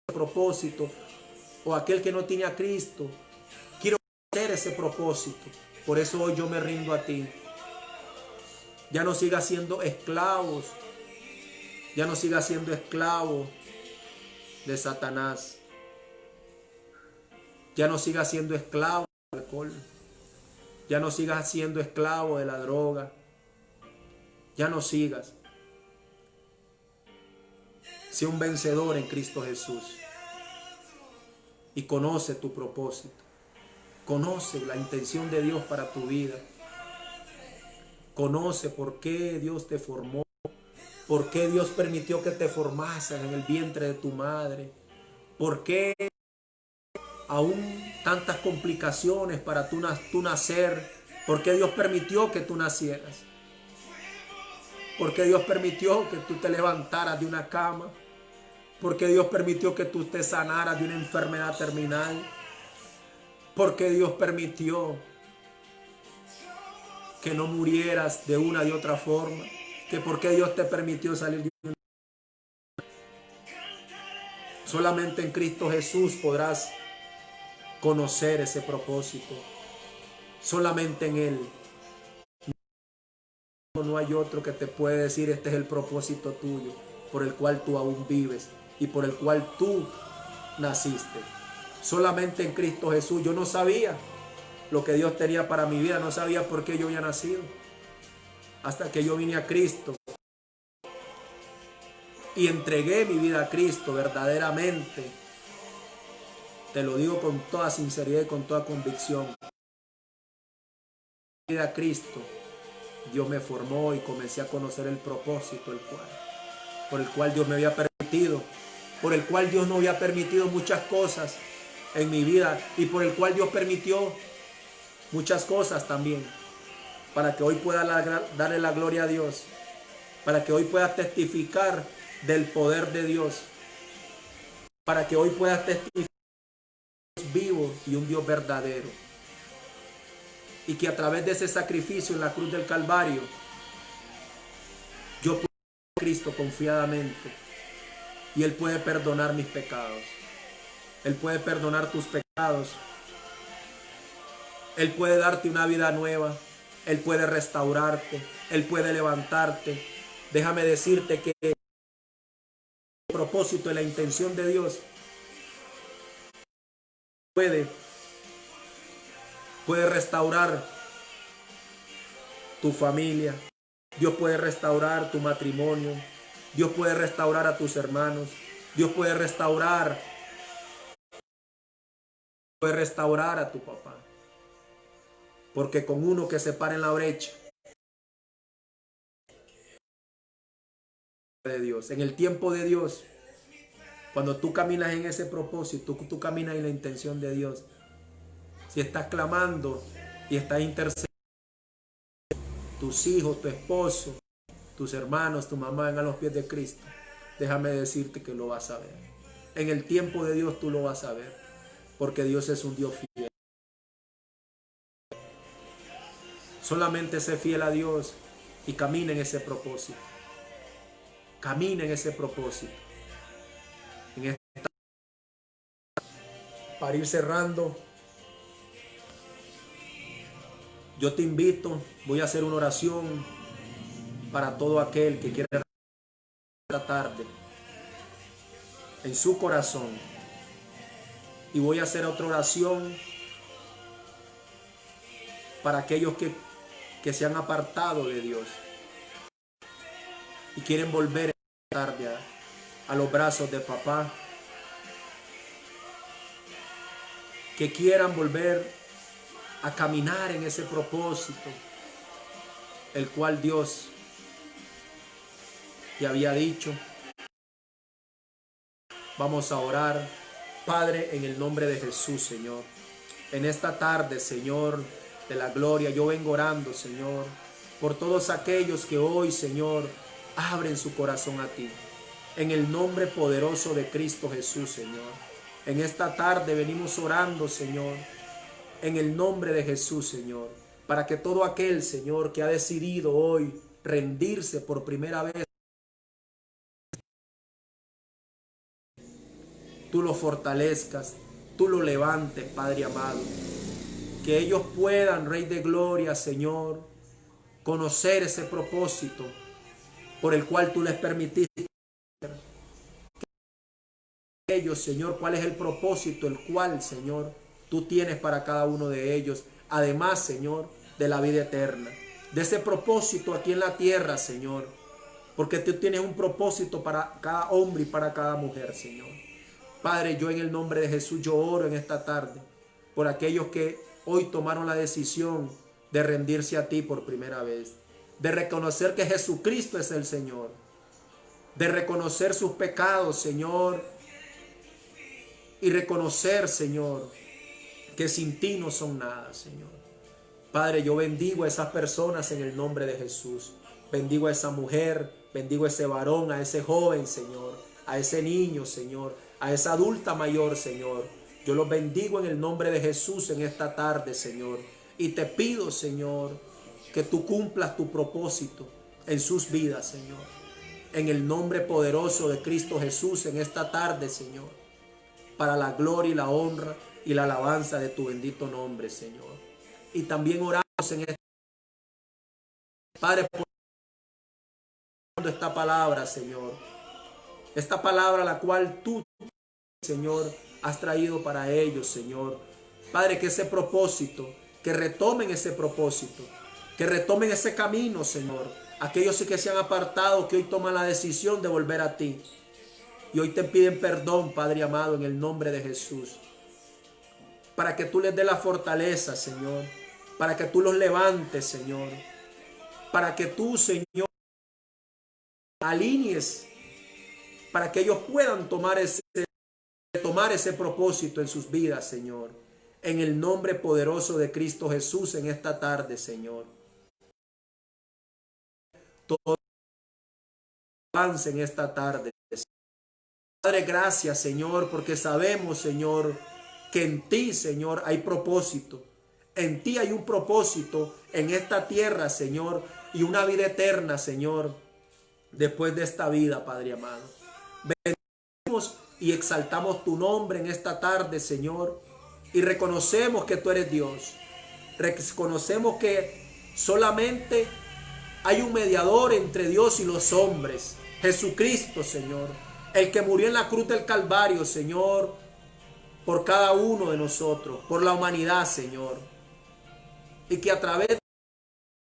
propósito. O aquel que no tiene a Cristo, quiero hacer ese propósito. Por eso hoy yo me rindo a ti. Ya no sigas siendo esclavos. Ya no sigas siendo esclavo de Satanás. Ya no sigas siendo esclavo del alcohol. Ya no sigas siendo esclavo de la droga. Ya no sigas. Sé un vencedor en Cristo Jesús. Y conoce tu propósito. Conoce la intención de Dios para tu vida. Conoce por qué Dios te formó. ¿Por qué Dios permitió que te formasen en el vientre de tu madre? ¿Por qué aún tantas complicaciones para tú nacer? ¿Por qué Dios permitió que tú nacieras? ¿Por qué Dios permitió que tú te levantaras de una cama? ¿Por qué Dios permitió que tú te sanaras de una enfermedad terminal? ¿Por qué Dios permitió que no murieras de una y otra forma? ¿Que por qué Dios te permitió salir de una? Solamente en Cristo Jesús podrás conocer ese propósito. Solamente en Él. No hay otro que te puede decir este es el propósito tuyo, por el cual tú aún vives y por el cual tú naciste. Solamente en Cristo Jesús. Yo no sabía lo que Dios tenía para mi vida, no sabía por qué yo había nacido. Hasta que yo vine a Cristo y entregué mi vida a Cristo verdaderamente. Te lo digo con toda sinceridad y con toda convicción. Vida a Cristo, Dios me formó y comencé a conocer el propósito por el cual Dios me había permitido, por el cual Dios no había permitido muchas cosas en mi vida y por el cual Dios permitió muchas cosas también, para que hoy pueda darle la gloria a Dios, para que hoy puedas testificar del poder de Dios, para que hoy puedas testificar de un Dios vivo y un Dios verdadero. Y que a través de ese sacrificio en la cruz del Calvario, yo puedo ir a Cristo confiadamente. Y Él puede perdonar mis pecados. Él puede perdonar tus pecados. Él puede darte una vida nueva. Él puede restaurarte. Él puede levantarte. Déjame decirte que el propósito y la intención de Dios puede restaurar tu familia. Dios puede restaurar tu matrimonio. Dios puede restaurar a tus hermanos. Dios puede restaurar a tu papá. Porque con uno que se para en la brecha de Dios, en el tiempo de Dios, cuando tú caminas en ese propósito, tú caminas en la intención de Dios. Si estás clamando y estás intercediendo, tus hijos, tu esposo, tus hermanos, tu mamá van a los pies de Cristo, déjame decirte que lo vas a ver. En el tiempo de Dios tú lo vas a ver, porque Dios es un Dios fiel. Solamente sé fiel a Dios y camina en ese propósito. Camina en ese propósito. Para ir cerrando, yo te invito, voy a hacer una oración para todo aquel que quiera esta tarde en su corazón. Y voy a hacer otra oración para aquellos que se han apartado de Dios y quieren volver esta tarde a los brazos de papá. Que quieran volver a caminar en ese propósito, el cual Dios te había dicho. Vamos a orar. Padre, en el nombre de Jesús, Señor. En esta tarde, Señor, de la gloria, yo vengo orando, Señor, por todos aquellos que hoy, Señor, abren su corazón a ti. En el nombre poderoso de Cristo Jesús, Señor. En esta tarde venimos orando, Señor, en el nombre de Jesús, Señor, para que todo aquel, Señor, que ha decidido hoy rendirse por primera vez, tú lo fortalezcas, tú lo levantes, Padre amado. Que ellos puedan, Rey de Gloria, Señor, conocer ese propósito por el cual tú les permitiste. Que ellos, Señor, cuál es el propósito, el cual, Señor, tú tienes para cada uno de ellos. Además, Señor, de la vida eterna. De ese propósito aquí en la tierra, Señor. Porque tú tienes un propósito para cada hombre y para cada mujer, Señor. Padre, yo en el nombre de Jesús, yo oro en esta tarde por aquellos que hoy tomaron la decisión de rendirse a ti por primera vez. De reconocer que Jesucristo es el Señor. De reconocer sus pecados, Señor. Y reconocer, Señor, que sin ti no son nada, Señor. Padre, yo bendigo a esas personas en el nombre de Jesús. Bendigo a esa mujer, bendigo a ese varón, a ese joven, Señor. A ese niño, Señor. A esa adulta mayor, Señor. Yo los bendigo en el nombre de Jesús en esta tarde, Señor. Y te pido, Señor, que tú cumplas tu propósito en sus vidas, Señor. En el nombre poderoso de Cristo Jesús en esta tarde, Señor. Para la gloria y la honra y la alabanza de tu bendito nombre, Señor. Y también oramos en esta Padre, por esta palabra, Señor. Esta palabra la cual tú, Señor, has traído para ellos, Señor. Padre, que ese propósito, que retomen ese propósito, que retomen ese camino, Señor. Aquellos que se han apartado, que hoy toman la decisión de volver a ti. Y hoy te piden perdón, Padre amado, en el nombre de Jesús. Para que tú les dé la fortaleza, Señor. Para que tú los levantes, Señor. Para que tú, Señor, alinees. Para que ellos puedan tomar ese propósito en sus vidas, Señor. En el nombre poderoso de Cristo Jesús en esta tarde, Señor. Todo avance en esta tarde. Padre, gracias, Señor, porque sabemos, Señor, que en ti, Señor, hay propósito. En ti hay un propósito en esta tierra, Señor, y una vida eterna, Señor, después de esta vida, Padre amado. Bendecimos y exaltamos tu nombre en esta tarde, Señor, y reconocemos que tú eres Dios. Reconocemos que solamente hay un mediador entre Dios y los hombres, Jesucristo, Señor. El que murió en la cruz del Calvario, Señor, por cada uno de nosotros, por la humanidad, Señor. Y que a través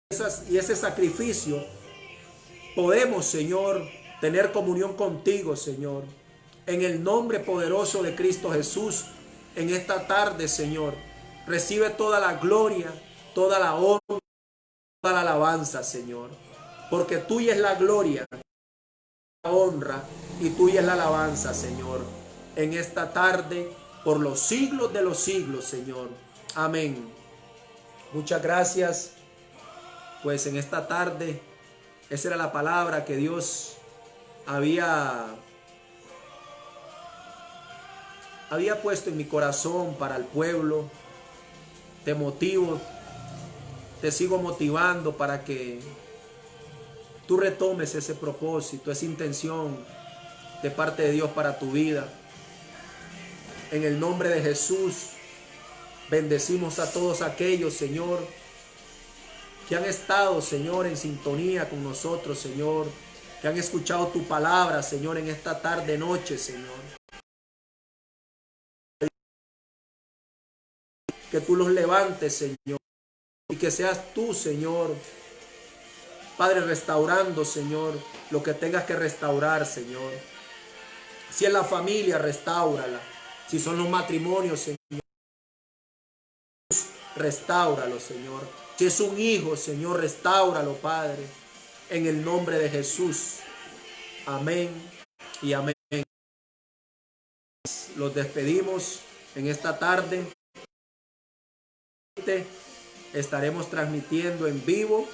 de ese sacrificio podemos, Señor, tener comunión contigo, Señor. En el nombre poderoso de Cristo Jesús, en esta tarde, Señor, recibe toda la gloria, toda la honra, toda la alabanza, Señor. Porque tuya es la gloria, la honra y tuya es la alabanza, Señor, en esta tarde, por los siglos de los siglos, Señor. Amén. Muchas gracias. Pues en esta tarde, esa era la palabra que Dios había puesto en mi corazón para el pueblo. Te motivo te sigo motivando para que tú retomes ese propósito, esa intención de parte de Dios para tu vida. En el nombre de Jesús, bendecimos a todos aquellos, Señor, que han estado, Señor, en sintonía con nosotros, Señor, que han escuchado tu palabra, Señor, en esta tarde, noche, Señor. Que tú los levantes, Señor, y que seas tú, Señor, Padre, restaurando, Señor, lo que tengas que restaurar, Señor. Si es la familia, restáurala. Si son los matrimonios, Señor, restáuralo, Señor. Si es un hijo, Señor, restáuralo, Padre, en el nombre de Jesús. Amén y amén. Los despedimos en esta tarde. Estaremos transmitiendo en vivo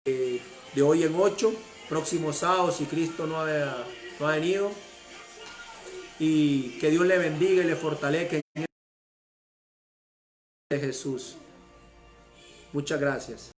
de hoy en 8, próximo sábado, si Cristo no ha venido. Y que Dios le bendiga y le fortalezca en el nombre de Jesús. Muchas gracias.